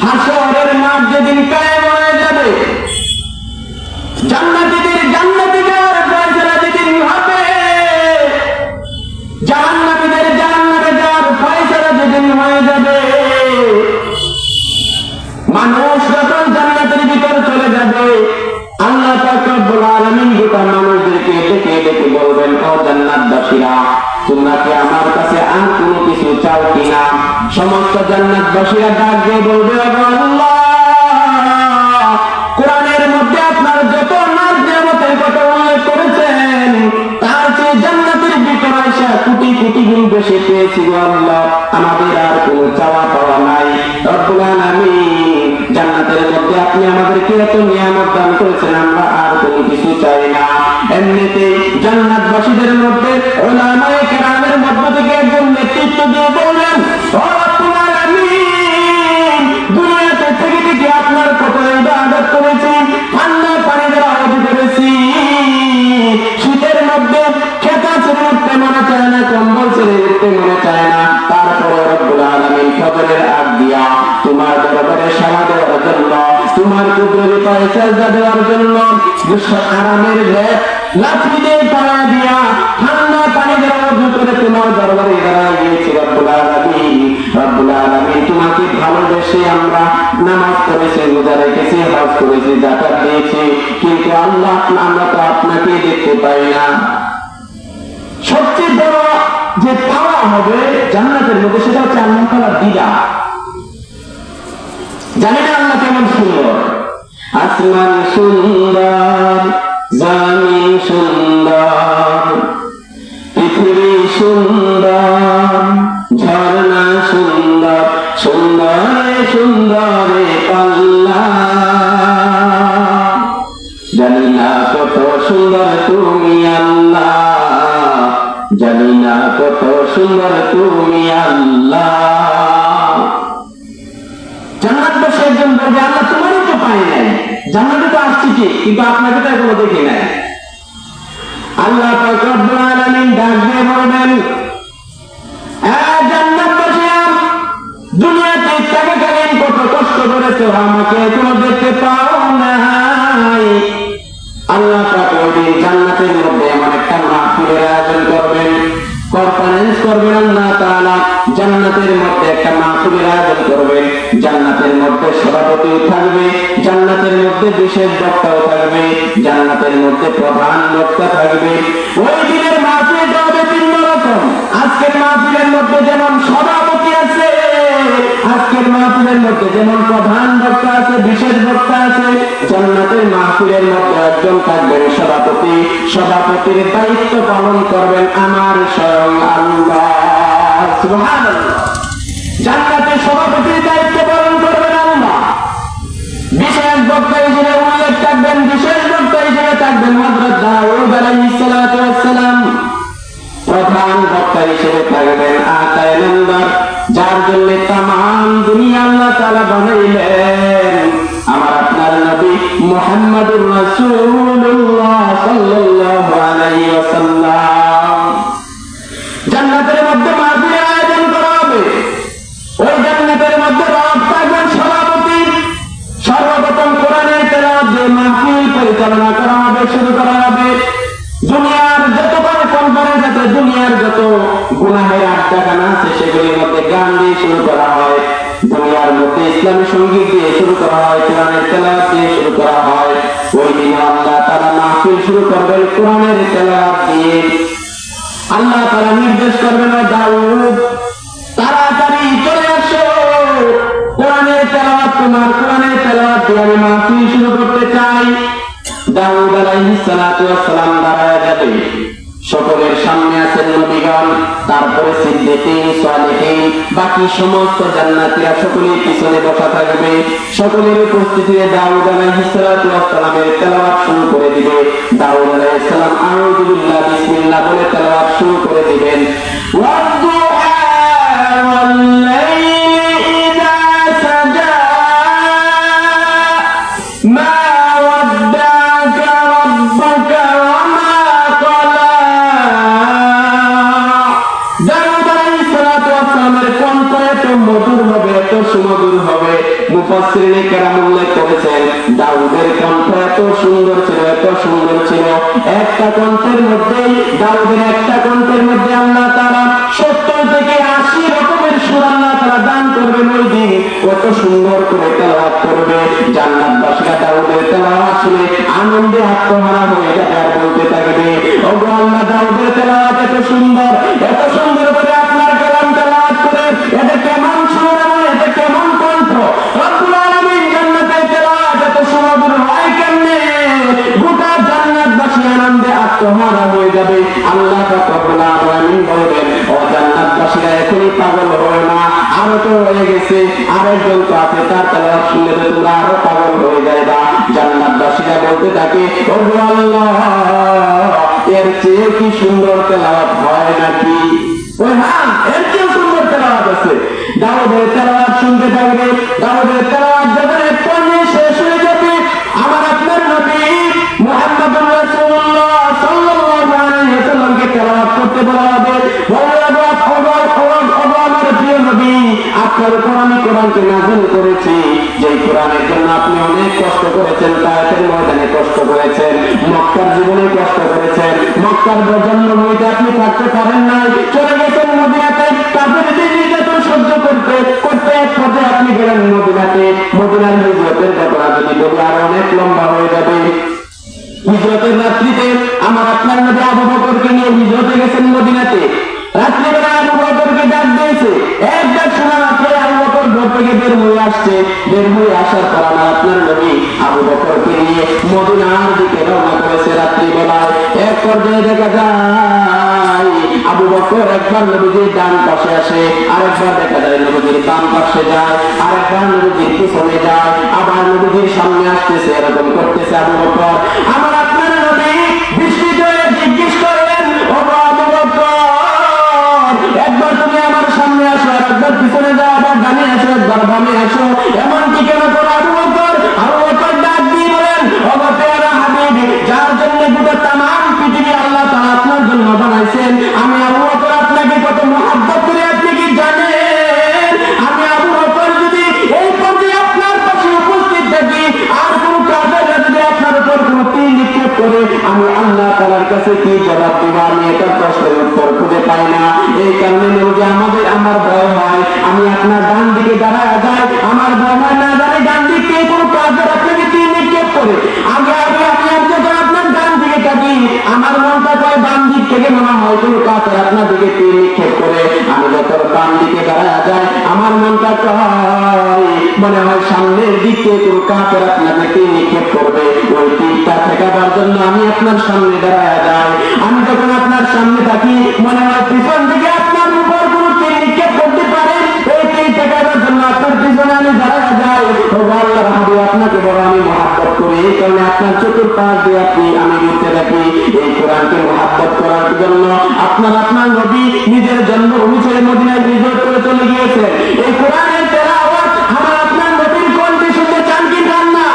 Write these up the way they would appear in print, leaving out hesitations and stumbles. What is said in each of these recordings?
হাসরের মাঠ যেদিন কায়েম হয়ে যাবে, জান্নাতীদের জান্নাতে যাওয়ার ফয়সালা যেদিন হবে, জাহান্নামীদের জাহান্নামে যাওয়ার ফয়সালা যেদিন হয়ে যাবে, মানুষ যখন জান্নাতের ভিতর চলে যাবে, আল্লাহ পাক রব্বুল আলামিন গোটা মানুষদেরকে ডেকে ডেকে বলবেন, ও জান্নাতবাসীরা, তোমরা কি আমার কাছে আর কোনো কিছু চাও কিনা? সমস্ত জান্নাতবাসীরা ডাক দিয়ে বলবে, আল্লাহ, কোরআনের মধ্যে আপনার যত নিয়ামতের কথা উল্লেখ করেছেন, তার চেয়ে জান্নাতের ভিতরে এসে কোটি কোটি গুণ বেশি পেয়েছি গো আল্লাহ, আমাদের আর কোনো চাওয়া পাওয়া নাই। রব্বুল আলামিন, জান্নাতের মধ্যে আপনি আমাদেরকে এত নিয়ামত দান করেছেন, আমরা আর কোনো কিছু চাই না। এমনিতে জান্নাতবাসীদের মধ্যে উলামায়ে কেরামের মধ্য থেকে একজন নেতৃত্ব দিয়ে বললেন, ও রব্বুল আলামিন, দুনিয়াতে থেকে থেকে আপনার কত ইবাদত করেছি, ঠান্ডা পানি দ্বারা অজু করেছি, শীতের মধ্যে খেতা ছেড়ে উঠতে মনে চায় না, কম্বল ছেড়ে উঠতে মনে চায় না, তারপরে রব্বুল আলামিন ফজরের আগ দিয়া তোমার দরবারে সাড়া দেওয়ার জন্য, তোমার কুদরতি পায়ে সেজদা দেওয়ার জন্য আরামের লেপ লাঠি দিয়ে পাড়া দিয়া ঠান্ডা পানি দ্বারা অজু করে তোমার দরবারে দাঁড়ায় গিয়েছি। রব্বুল আলামিন, রব্বুল আলামিন, তোমাকে ভালোবেসে আমরা নামাজ পড়েছি, রোজা রেখেছি, হজ করেছি, যাকাত দিয়েছি, কিন্তু আল্লাহ, আমরা তো আপনাকে দেখতে পাই না। সবচেয়ে বড় যে পাওয়া হবে জান্নাতের মধ্যে, সেটা হচ্ছে আল্লাহ তাআলার দিদার। জানি না আল্লাহ কেমন সুন্দর, আসমান সুন্দর, জমিন সুন্দর, পৃথিবী সুন্দর, ঝর্ণা সুন্দর, সুন্দরে সুন্দরে পাল্লা, জানি না কত সুন্দর তুমি আল্লাহ, জানি না কত সুন্দর তুমি আল্লাহ। জান্নাত বসে একজন বলবে, আল্লাহ তোমারই তো পাই নাই, জান্নাতে তো আসছি ঠিক, কিন্তু আপনাকে তো এখনো দেখি নাই। আল্লাহ পাক রব্বুল আলামিন ডাক দিয়ে বলবেন, জান্নাতবাসীরা, দুনিয়াতে থাকাকালীন কত কষ্ট করেছো, আমাকে এখনো দেখতে পাও নাই। আল্লাহ পাক ওই জান্নাতের মধ্যে এমন একটা মাহফিলের আয়োজন করবেন, কনফারেন্স করবেন আল্লাহ তাআলা, জান্নাতের মধ্যে একটা মাহফিলের আয়োজন করবেন। জান্নাতের মধ্যে সভাপতি থাকবে, জান্নাতের মধ্যে বিশেষ বক্তাও থাকবে, জান্নাতের মধ্যে প্রধান বক্তা থাকবে। ওই দিনের মাহফিলটা হবে ভিন্ন রকম। আজকের মাহফিলের মধ্যে যেমন সভাপতি আছে, আজকের মাহফিলের মধ্যে যেমন প্রধান বক্তা আছে, বিশেষ বক্তা আছে, জান্নাতের মাহফিলের মধ্যে একজন থাকবেন সভাপতি। সভাপতির দায়িত্ব পালন করবেন আমার স্বয়ং আল্লাহ। সুবহানাল্লাহ। জান্নাতের সভাপতির দায়িত্ব পালন করবেন আল্লাহ। বিশেষ বক্তা হিসেবে উল্লেখ থাকবেন, বিশেষ বক্তা হিসেবে থাকবেন হযরত দাউদ আলাইহিস সালাতু ওয়াস সালাম। প্রধান বক্তা হিসেবে থাকবেন আকায়ে নামদার, যার জন্য তামাম দুনিয়া আল্লাহ তাআলা বানাইলেন, আমার আপনার নবী মুহাম্মদুর রাসূলুল্লাহ সাল্লাল্লাহু আলাইহি ওয়াসাল্লাম। জান্নাতের মধ্যে মাহফিলের আয়োজন করা হবে। ওই জান্নাতের মধ্যে রব থাকবেন সভাপতি। সর্বপ্রথম কোরআনের তেলাওয়াত দিয়ে মাহফিল পরিচালনা করা হবে, শুরু করা হবে। দুনিয়ার যত বড় কনফারেন্স আছে, দুনিয়ার যত গুনাহের আড্ডাখানা আছে, সেগুলির মধ্যে গান দিয়ে শুরু করা হয়, দুনিয়ার মধ্যে ইসলামী সঙ্গীত দিয়ে শুরু করা হয়, কোরআনের তেলাওয়াত দিয়ে শুরু করা হয়। ওই দিন আল্লাহ তাআলা মাহফিল শুরু করবেন কোরআনের তেলাওয়াত দিয়ে। আল্লাহ তাআলা নির্দেশ করবেন, দাউদ, তাড়াতাড়ি চলে আসো, কোরআনের তেলাওয়াত, তোমার কোরআনের তেলাওয়াত দিয়ে আমি মাহফিল শুরু করতে চাই। দাউদ আলাইহিস সালাতু ওয়াস সালাম দাঁড়ায় যাবে। সকলের সামনে আছেন নবীগণ, তারপরে সিদ্দীকিন, সালেহীন, বাকি সমস্ত জান্নাতীরা সকলেই পিছনে বসা থাকবে। সকলের উপস্থিতিতে দাউদ আলাইহিস সালাতু ওয়াস সালামের তেলাওয়াত শুরু করে দিবে। দাউদ আলাইহিস সালাম আউযু বিল্লাহি বিসমিল্লাহ বলে তেলাওয়াত শুরু করে দিবেন। ওয়াদ-দুহা ওয়াল-লাইলি ইযা সাজা মা ওয়াদ্দাকা রাব্বুকা ওয়া মা ক্বালা। দাউদ আলাইহিস সালাতু ওয়াস সালামের কণ্ঠ এত মধুর হবে, এত সুমধুর হবে, হবে। মুফাসসিরিনে কেরাম উল্লেখ করেছেন দাউদের কণ্ঠ এত সুন্দর ছিল, এত সুন্দর ছিল, একটা কণ্ঠের মধ্যে, দাউদের একটা কণ্ঠের মধ্যে আল্লাহ তাআলা 70 থেকে 80 রকমের সুর আল্লাহ তাআলা দান করবেন। ওই দিন কত সুন্দর করে তেলাওয়াত করবে, জান্নাতবাসীরা দাউদের তেলাওয়াত শুনে আনন্দে আত্মহারা হয়ে যাবে আর বলতে থাকবে, ওগো আল্লাহ, দাউদের তেলাওয়াত এত সুন্দর, এত সুন্দর করে আপনার কালাম তেলাওয়াত করে, এটা কেমন সুর, এটা কেমন কণ্ঠ, রব্বুল আলামিন জান্নাতে তেলাওয়াত এত সুমধুর হয় কেমনে? গোটা জান্নাতবাসী আনন্দে আত্মহারা হয়ে যাবে। আল্লাহ রব্বুল আলামিন বলবেন, ও জান্নাতবাসীরা এখনই পাগল হয় না, আরো তো হয়ে গেছে, আরেকজন তো আছে, তার তেলাওয়াত শুনলে তো তোমরা আরো পাগল হয়ে যাবে। জান্নাতবাসীরা বলতে থাকে, ওগো আল্লাহ, এর চেয়ে কি সুন্দর তেলাওয়াত হয় নাকি? ওই হ্যাঁ, এর চেয়ে সুন্দর তেলাওয়াত আছে। দাউদের তেলাওয়াত শুনতে থাকবে, দাউদের তেলাওয়াত যখন এক পর্যায়ে শেষ হয়ে যাবে, আমার আপনার নবী মুহাম্মদুর রাসূলুল্লাহ সাল্লাল্লাহু আলাইহি ওয়াসাল্লামকে তেলাওয়াত করতে বলা হবে। আমার প্রিয় নবী, আপনার উপর আমি কোরআনকে নাযিল করেছি, যে কোরআনের জন্য আপনি অনেক কষ্ট করেছেন, তায়েফের ময়দানে কষ্ট করেছেন, মক্কার জীবনে কষ্ট করেছেন, মক্কার জন্মভূমিতে আপনি থাকতে পারেন নাই, চলে গেছেন মদিনাতে, কাফেরদের নির্যাতন সহ্য করতে করতে এক পর্যায়ে আপনি গেলেন মদিনাতে। মদিনার হিজরতের ঘটনা যদি বলি আর অনেক লম্বা হয়ে যাবে। হিজরতের রাত্রিতে আমার আপনার নবী আবু বকরকে নিয়ে হিজরতে গেছেন মদিনাতে। রাত্রিবেলা আবু বকরকে ডাক দিয়েছে, এক ডাক শোনা মাত্র আবু বকর ঘর থেকে বের হয়ে আসছে। বের হয়ে আসার পর আমার আপনার নবী আবু বকরকে নিয়ে মদিনার দিকে রওনা করেছে রাত্রিবেলায়। এক পর্যায়ে দেখা যায় আবু বকর একবার নবীজির ডান পাশে আসে, আরেকবার দেখা যায় নবীজির বাম পাশে যায়, আরেকবার নবীজির পিছনে যায়, আবার নবীজির সামনে আসতেছে, এরকম করতেছে আবু বকর। আমার আপনার নবী বিস্মিত হয়ে জিজ্ঞেস করেন, ও আবু বকর, একবার তুমি আমার সামনে আসো, আর একবার পিছনে যাও, আবার ডানে আসো, একবার বামে আসো, এমন কি কেন করো আবু বকর? আবু বকর ডাক দিয়ে বলেন, ও পেয়ারা হাবিব, যার জন্য গোটা তামাম পৃথিবী আল্লাহ তাআলা আপনার জন্য বানাইছেন, আমি আবু বকর আপনাকে কত মহব্বত করি আপনি কি জানেন? আমি আবু বকর যদি এই পর্যায়ে আপনার পাশে উপস্থিত থাকি, আর কোন কাফেররা যদি আপনার উপর কোন তীর নিক্ষেপ করে, আমি আল্লাহ তাআলার কাছে কি জবাব দিব? আমি এটার প্রশ্নের উত্তর খুঁজে পাই না। এই কারণে নবী আমার ভয় হয়, আমি আপনার ডান দিকে দাঁড়ায় যাই, আমার ভয় হয় না জানি ডান দিকে কোন কাফের আপনাকে তীর নিক্ষেপ করে। আগে আগে আমি যখন আপনার ডান দিকে থাকি, আমার মনটা কয় বাম দিক থেকে মনে হয় কোন কাফের আপনার দিকে তীর নিক্ষেপ করে। আমি যখন বাম দিকে দাঁড়ায় যাই, আমার মনটা কয় মনে হয় সামনের দিক থেকে কোন কাফের আপনাকে তীর নিক্ষেপ করবে। ওই তীরটা ঠেকাবার জন্য আমি আপনার সামনে দাঁড়ায় যাই। আমি যখন আপনার সামনে থাকি, মনে হয় পিছন দিকে আপনার উপর কোন তীর নিক্ষেপ করতে পারে, এই তীর ঠেকাবার জন্য আপনার পিছনে আমি দাঁড়ায় যাই। ও আল্লাহর হাবিব, আপনাকে বড় আমি মহব্বত করি, এই কারণে আপনার চতুর্পাশ দিয়ে আমি ঘুরতে থাকি। এই কোরআনকে মহব্বত করার জন্য আপনার নবী নিজের জন্মভূমি ছেড়ে মদিনায় হিজরত করে চলে গিয়েছে। এই কোরআনের তেলাওয়াত আমার আপনার নবীর কণ্ঠে শুনতে চান কি চান না?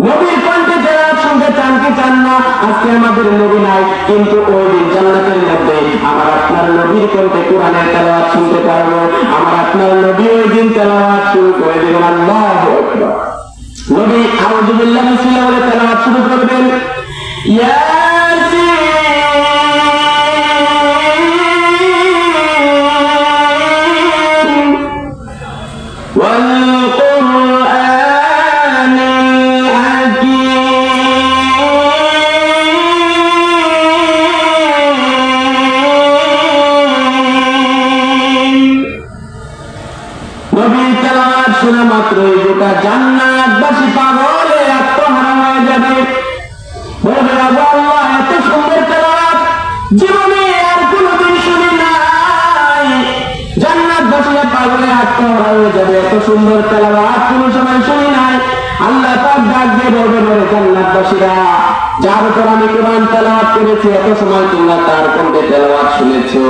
নবীর কণ্ঠে তেলাওয়াত শুনতে চান কি চান না? আজকে আমাদের নবী নাই, কিন্তু ওই দিন জান্নাতের মধ্যে আমার আপনার নবীর কণ্ঠে কোরআনের তেলাওয়াত শুনতে পারবো। আমার আপনার নবী ওই দিন তেলাওয়াত শুরু করে দেবেন, আল্লাহু আকবার। নবী আউযু বিল্লাহি মিনাশ শাইতানির রাজিম তেলাওয়াত শুরু করবেন, ইয়াসিন ওয়াল কুরআনিল হাকীম। নবীর তেলাওয়াত শোনা মাত্রই গোটা জান্নাতবাসী পাগলে আত্মহারা হয়ে যাবে। বলবে, আল্লাহ, এত সুন্দর তেলাওয়াত জীবনে আর কোনদিন শুনি নাই। জান্নাতবাসীরা পাগলে আত্মহারা হয়ে যাবে, এত সুন্দর তেলাওয়াত কোন সময় শুনি নাই। আল্লাহ পাক ডাক দিয়ে বলবে, জান্নাতবাসীরা, যার উপর আমি কোরআন তেলাওয়াত করেছি, এত সময় তোমরা তার কণ্ঠে তেলাওয়াত শুনেছো।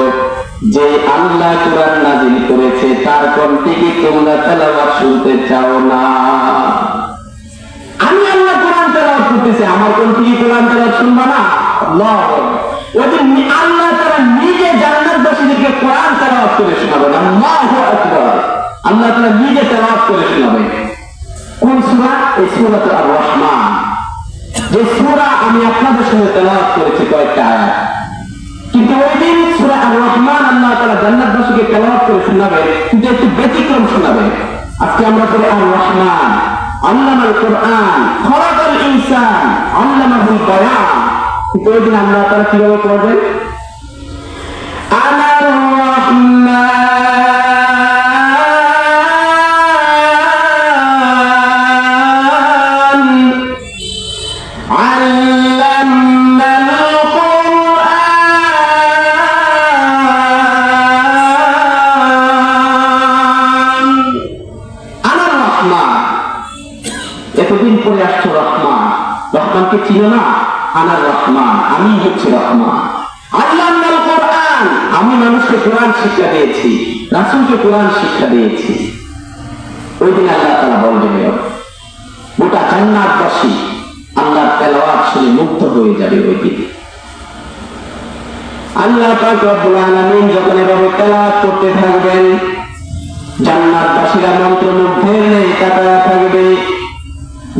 যে আল্লাহ কোরআন নাযিল করেছে, তার কণ্ঠে কি তোমরা তেলাওয়াত শুনতে চাও না? আমি আল্লাহ কোরআন তেলাওয়াত করতেছি, আমার কণ্ঠে কি কোরআন তেলাওয়াত শুনবা না? আল্লাহ, ওই যে আল্লাহ তাআলা নিজে জান্নাতবাসীদেরকে কোরআন তেলাওয়াত করে শোনাবেন। আল্লাহু আকবার, আল্লাহ তাআলা নিজে তেলাওয়াত করে শোনাবে। কোন সূরা? এই সূরাতুল আর-রহমান, যে সূরা আমি আপনাদের সঙ্গে তেলাওয়াত করেছি কয়েকটা আয়াত। কিন্তু ওই দিন সূরা আর-রহমান আল্লাহ তাআলা জান্নাতবাসীকে তেলাওয়াত করে শোনাবে, কিন্তু একটু ব্যতিক্রম শোনাবে। আজকে আমরা পড়ি আর-রহমান, আল্লামাল কোরআন, খলাকাল ইনসান, আল্লামাহুল বায়ান। কিন্তু ওই দিন আল্লাহ তাআলা কিভাবে করবেন? আনার রহমান এতদিন পরে আসছো রহমান, রহমানকে চিনো না? আনার রহমান, আমি হচ্ছে রহমান। আল্লামাল কোরআন, আমি মানুষকে কোরআন শিক্ষা দিয়েছি, রাসূলকে কোরআন শিক্ষা দিয়েছি। ওই দিন আল্লাহ তাআলা বলবেন, গোটা জান্নাতবাসী আল্লাহর তেলাওয়াত শুনে মুগ্ধ হয়ে যাবে। ওই দিন আল্লাহ পাক রব্বুল আলামিন যখন এভাবে তেলাওয়াত করতে থাকবেন, জান্নাতবাসীরা মন্ত্রমুগ্ধের ন্যায় তাকায়া থাকবে।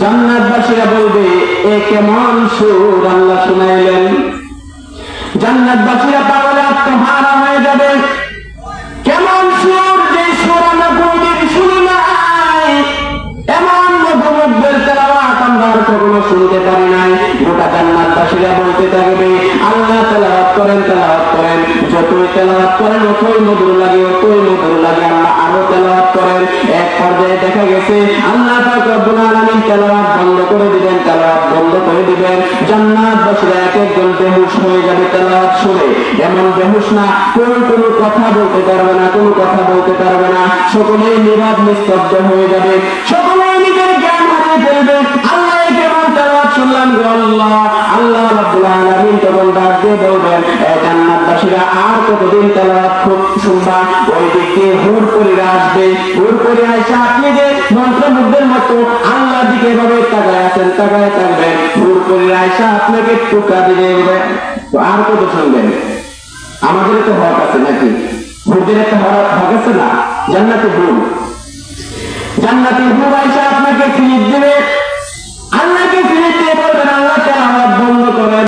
জান্নাতবাসীরা বলবে, এ কেমন সুর আল্লাহ শুনাইলেন। জান্নাতবাসীরা পাগলে আত্মহারা হয়ে যাবে। কেমন সুর, যে সুর আমরা কোনদিন শুনি নাই, এমন মধুমুগ্ধের তেলাওয়াত আমরা আর কখনো শুনতে পারি নাই। গোটা জান্নাতবাসীরা বলতে থাকবে, আল্লাহ তেলাওয়াত করেন, তেলাওয়াত করেন, যতই তেলাওয়াত করেন অতই মধুর লাগে, অতই মধুর লাগে, আল্লাহ আরো তেলাওয়াত করেন। এক পর্যায়ে দেখা গেছে আল্লাহ পাক রব্বুল আলামিন তেলাওয়াত বন্ধ করে দিবেন, তেলাওয়াত বন্ধ করে দিবেন। জান্নাতবাসীরা এক একজন বেহুশ হয়ে যাবে তেলাওয়াত শুনে। এমন বেহুশ না, কোনো কথা বলতে পারবে না, কোনো কথা বলতে পারবে না, সকলেই নীরব নিস্তব্ধ হয়ে যাবে, সকলেই নিজের জ্ঞান হারিয়ে ফেলবে। আল্লাহ কেমন তেলাওয়াত শুনলাম গো আল্লাহ। আল্লাহ রাব্বুল আলামিন তখন ডাক দিয়ে বলবেন, এ জান্নাতবাসীরা আর কতদিন তেলাওয়াত শুনবা? ওই দিক দিয়ে হুর করে আসবে, হুর করে আইসা আপনি যে মন্ত্রমুগ্ধের মতো আল্লাহর দিকে এভাবে তাকায় আছেন, তাকায় থাকবেন, হুর করে আইসা আপনাকে টুকা দিবে। তো আর কত শুনবেন? আমাদের তো হক আছে নাকি? হুরদের একটা হক আছে না? জান্নাতে হুর, জান্নাতে হুর আইসা আপনাকে ফিরিয়ে দেবে। আল্লাহকে ফিরিয়ে দিয়ে বলবেন, আল্লাহ